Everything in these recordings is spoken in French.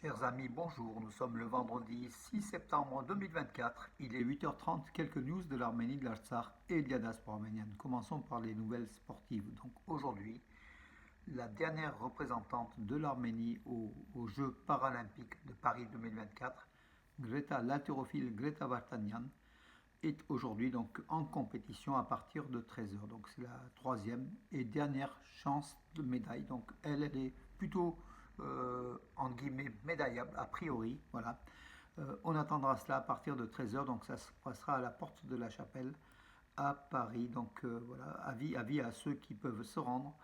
Chers amis, bonjour. Nous sommes le vendredi 6 septembre 2024. Il est 8h30. Quelques news de l'Arménie, de l'Artsakh et de la diaspora arménienne. Commençons par les nouvelles sportives. Donc aujourd'hui, la dernière représentante de l'Arménie aux Jeux paralympiques de Paris 2024, l'haltérophile Greta Vartanian, est aujourd'hui donc en compétition à partir de 13h. Donc c'est la troisième et dernière chance de médaille. Donc elle est plutôt en guillemets médaillable a priori. Voilà. On attendra cela à partir de 13h. Donc ça se passera à la porte de la Chapelle à Paris. Donc voilà, avis à ceux qui peuvent se rendre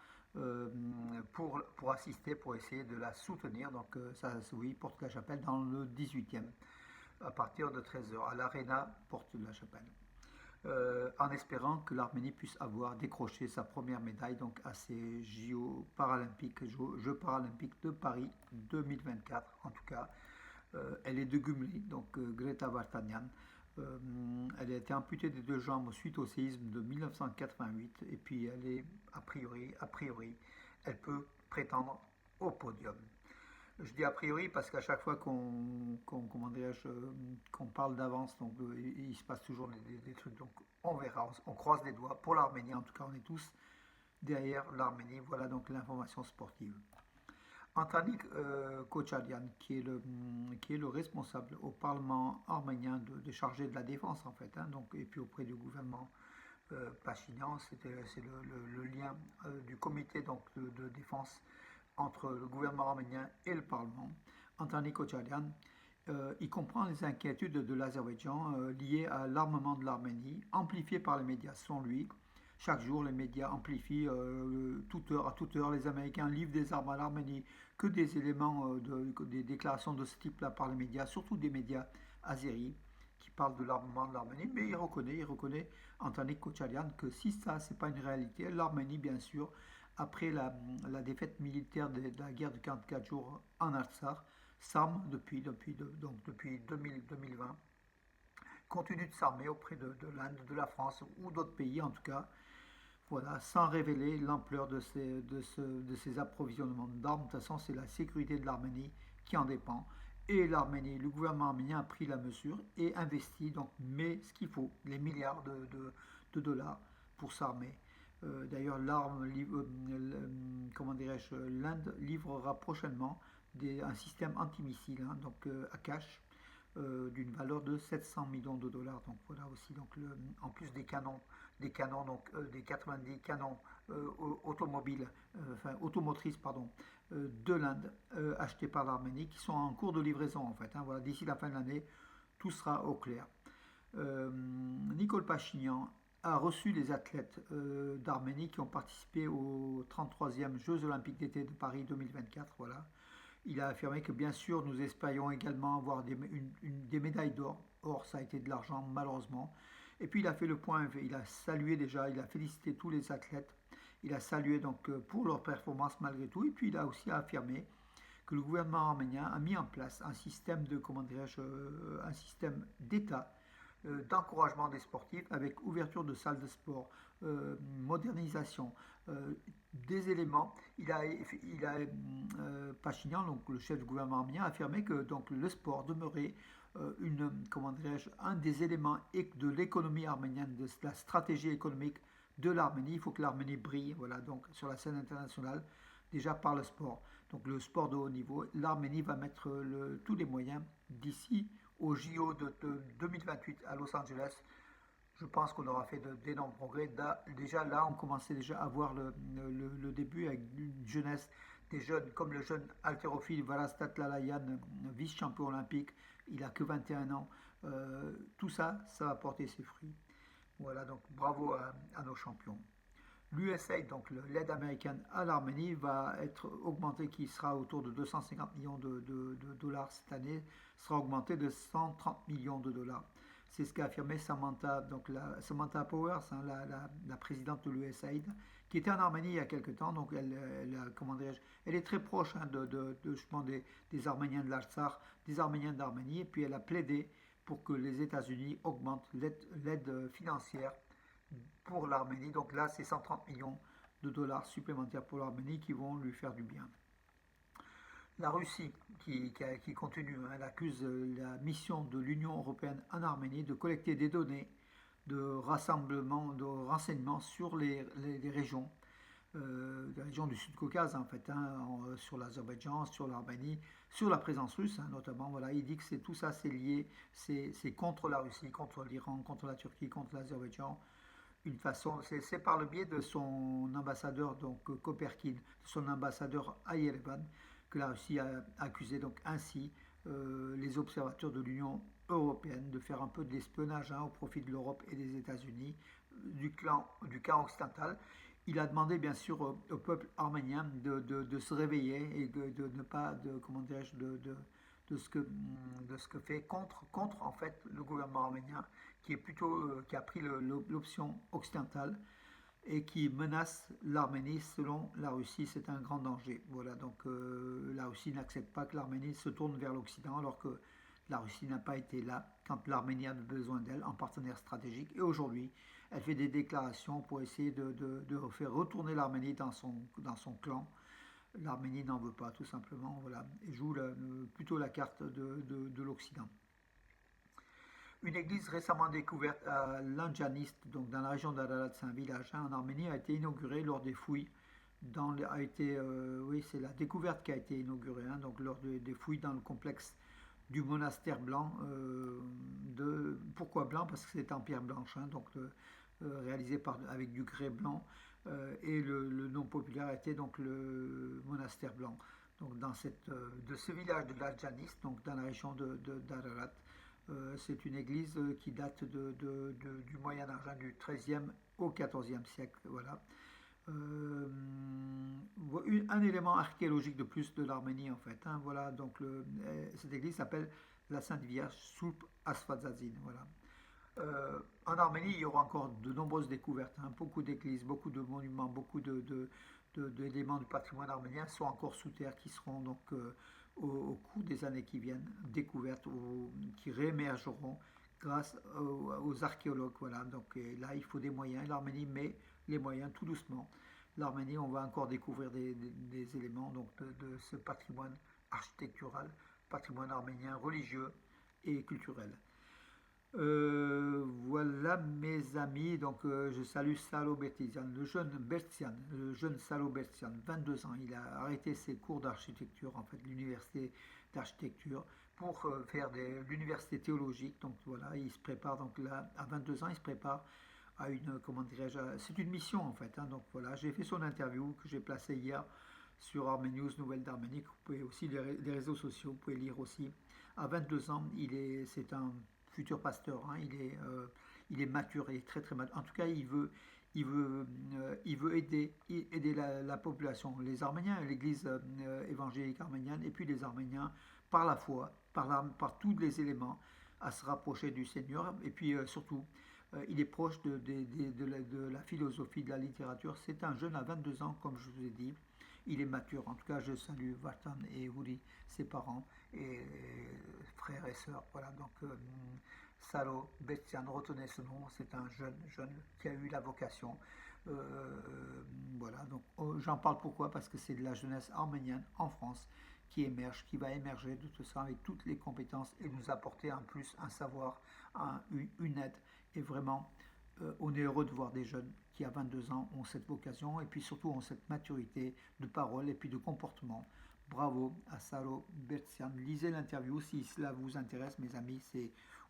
pour assister, pour essayer de la soutenir. Donc ça, oui, porte de la Chapelle dans le 18e à partir de 13h à l'Arena Porte de la Chapelle. En espérant que l'Arménie puisse avoir décroché sa première médaille donc à ces JO paralympiques, Jeux paralympiques de Paris 2024. En tout cas, elle est de Gümrü, donc Greta Vartanian. Elle a été amputée des deux jambes suite au séisme de 1988 et puis elle est a priori, elle peut prétendre au podium. Je dis a priori parce qu'à chaque fois qu'on parle d'avance, donc il se passe toujours des trucs. Donc on verra, on croise les doigts pour l'Arménie. En tout cas, on est tous derrière l'Arménie. Voilà donc l'information sportive. Antanik Kocharian, qui est le responsable au Parlement arménien chargé de la défense en fait, hein, donc, et puis auprès du gouvernement Pachinian, c'est le lien du comité donc, de défense entre le gouvernement arménien et le Parlement. Antanik Kocharian, il comprend les inquiétudes de l'Azerbaïdjan liées à l'armement de l'Arménie, amplifiées par les médias. Selon lui, chaque jour, les médias amplifient à toute heure. Les Américains livrent des armes à l'Arménie, que des éléments, des déclarations de ce type-là par les médias, surtout des médias azéris qui parlent de l'armement de l'Arménie. Mais il reconnaît Antanik Kocharian que si ça, c'est pas une réalité, l'Arménie, bien sûr, après la défaite militaire de la guerre de 44 jours en Artsakh, s'arme depuis 2020, continue de s'armer auprès de l'Inde, de la France ou d'autres pays en tout cas, voilà, sans révéler l'ampleur de ces approvisionnements d'armes. De toute façon, c'est la sécurité de l'Arménie qui en dépend. Et l'Arménie, le gouvernement arménien a pris la mesure et investit, donc met ce qu'il faut, les milliards de dollars pour s'armer. D'ailleurs, l'Inde livrera prochainement un système antimissile, hein, donc Akash, d'une valeur de 700 millions de dollars. Donc voilà aussi, donc en plus donc des 90 canons automobiles, automotrices pardon, de l'Inde achetés par l'Arménie qui sont en cours de livraison en fait. Hein, voilà, d'ici la fin de l'année, tout sera au clair. Nicole Pachinian a reçu les athlètes d'Arménie qui ont participé aux 33e Jeux olympiques d'été de Paris 2024. Voilà. Il a affirmé que bien sûr nous espérions également avoir des médailles d'or. Or ça a été de l'argent malheureusement. Et puis il a fait le point, il a salué déjà, il a félicité tous les athlètes. Il a salué donc pour leur performance malgré tout. Et puis il a aussi affirmé que le gouvernement arménien a mis en place un système un système d'État d'encouragement des sportifs avec ouverture de salles de sport, modernisation, des éléments. Pachinian, donc le chef du gouvernement arménien, a affirmé que donc, le sport demeurait un des éléments de l'économie arménienne, de la stratégie économique de l'Arménie. Il faut que l'Arménie brille, voilà, donc sur la scène internationale, déjà par le sport. Donc le sport de haut niveau, l'Arménie va mettre tous les moyens d'ici au JO de 2028 à Los Angeles. Je pense qu'on aura fait d'énormes progrès. Déjà là, on commençait déjà à voir le début avec une jeunesse, des jeunes comme le jeune haltérophile Valastat Lalayan, vice-champion olympique, il a que 21 ans. Tout ça, ça va porter ses fruits. Voilà, donc bravo à nos champions. L'USAID, donc l'aide américaine à l'Arménie, va être augmentée, qui sera autour de 250 millions de dollars cette année, sera augmentée de 130 millions de dollars. C'est ce qu'a affirmé Samantha, Samantha Powers, hein, la présidente de l'USAID, qui était en Arménie il y a quelques temps. Donc elle est très proche hein, des Arméniens de l'Artsakh, des Arméniens d'Arménie, et puis elle a plaidé pour que les États-Unis augmentent l'aide financière pour l'Arménie. Donc là, c'est 130 millions de dollars supplémentaires pour l'Arménie qui vont lui faire du bien. La Russie, qui continue, hein, elle accuse la mission de l'Union européenne en Arménie de collecter des données de rassemblement, de renseignements sur les régions, les régions du Sud-Caucase en fait, hein, sur l'Azerbaïdjan, sur l'Arménie, sur la présence russe, hein, notamment. Voilà, il dit que tout ça c'est lié, c'est contre la Russie, contre l'Iran, contre la Turquie, contre l'Azerbaïdjan. Une façon, c'est par le biais de son ambassadeur, donc Koperkin, son ambassadeur à Yerevan, que la Russie a accusé donc ainsi les observateurs de l'Union européenne de faire un peu de l'espionnage, hein, au profit de l'Europe et des États-Unis, du camp occidental. Il a demandé bien sûr au peuple arménien de se réveiller et de ne pas, comment dirais-je, de ce que fait contre en fait le gouvernement arménien qui est plutôt qui a pris l'option occidentale et qui menace l'Arménie. Selon la Russie, c'est un grand danger. Voilà, donc la Russie n'accepte pas que l'Arménie se tourne vers l'Occident alors que la Russie n'a pas été là quand l'Arménie a besoin d'elle en partenaire stratégique. Et aujourd'hui, elle fait des déclarations pour essayer de faire retourner l'Arménie dans son clan. L'Arménie n'en veut pas, tout simplement. Voilà, et joue plutôt la carte de l'Occident. Une église récemment découverte à Lanjanist, donc dans la région d'Ararat, c'est un village, hein, en Arménie, a été inaugurée lors des fouilles. Oui, c'est la découverte qui a été inaugurée, hein, donc lors des fouilles dans le complexe du monastère blanc. Pourquoi blanc? Parce que c'est en pierre blanche, hein, donc réalisé avec du grès blanc. Et le nom populaire était donc le monastère blanc. Donc de ce village de Lanjanis, donc dans la région d'Ararat. C'est une église qui date du Moyen Âge, hein, du XIIIe au XIVe siècle. Voilà. Euh, un élément archéologique de plus de l'Arménie en fait, hein, voilà, donc cette église s'appelle la Sainte Vierge Sulp Asfadzazin. Voilà. En Arménie, il y aura encore de nombreuses découvertes, hein, beaucoup d'églises, beaucoup de monuments, beaucoup d'éléments du patrimoine arménien sont encore sous terre qui seront donc au cours des années qui viennent découvertes ou qui réémergeront grâce aux archéologues. Voilà. Donc là, il faut des moyens. L'Arménie met les moyens tout doucement. L'Arménie, on va encore découvrir des éléments donc, de ce patrimoine architectural, patrimoine arménien religieux et culturel. Voilà mes amis, donc je salue Salo Bertizian, le jeune Salo Bertizian, 22 ans, il a arrêté ses cours d'architecture, en fait l'université d'architecture, pour faire l'université théologique, donc voilà, il se prépare, donc là, à 22 ans, il se prépare à comment dirais-je, c'est une mission en fait, hein, donc voilà, j'ai fait son interview que j'ai placée hier sur Armenius, Nouvelle d'Arménie, vous pouvez aussi, les réseaux sociaux, vous pouvez lire aussi. À 22 ans, c'est un futur pasteur, hein, il est mature, il est très très mature. En tout cas, il veut aider la population, les Arméniens, l'Église évangélique arménienne, et puis les Arméniens par la foi, par tous les éléments, à se rapprocher du Seigneur. Et puis surtout, il est proche de la philosophie, de la littérature. C'est un jeune à 22 ans, comme je vous ai dit. Il est mature. En tout cas, je salue Vartan et Uri, ses parents, et frères et sœurs. Voilà, donc Salo Bestian, retenez ce nom. C'est un jeune qui a eu la vocation. Voilà, donc j'en parle pourquoi? Parce que c'est de la jeunesse arménienne en France qui émerge, qui va émerger de tout ça avec toutes les compétences et nous apporter un plus, un savoir, une aide. Et vraiment, on est heureux de voir des jeunes qui, à 22 ans, ont cette vocation et puis surtout ont cette maturité de parole et puis de comportement. Bravo à Salo Bertian. Lisez l'interview si cela vous intéresse, mes amis.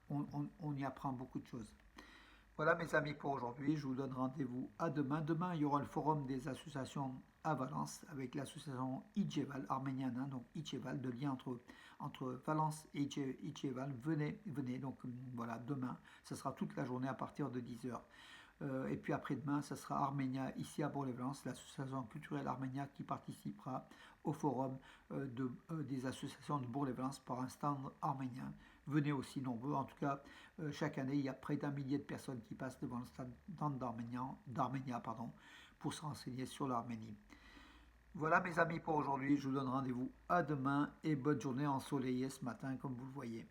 On y apprend beaucoup de choses. Voilà mes amis pour aujourd'hui, je vous donne rendez-vous à demain. Demain, il y aura le forum des associations à Valence avec l'association Ijeval arménienne, hein, donc Ijeval, de lien entre Valence et Ijeval. Venez, donc voilà, demain, ce sera toute la journée à partir de 10h. Et puis après-demain, ce sera Arménia ici à Bourg-les-Valence, l'association culturelle Arménia qui participera au forum des associations de Bourg-les-Valence par un stand arménien. Venez aussi nombreux. En tout cas, chaque année, il y a près d'un millier de personnes qui passent devant le stand d'Arménia pour se renseigner sur l'Arménie. Voilà mes amis pour aujourd'hui. Je vous donne rendez-vous à demain et bonne journée ensoleillée ce matin comme vous le voyez.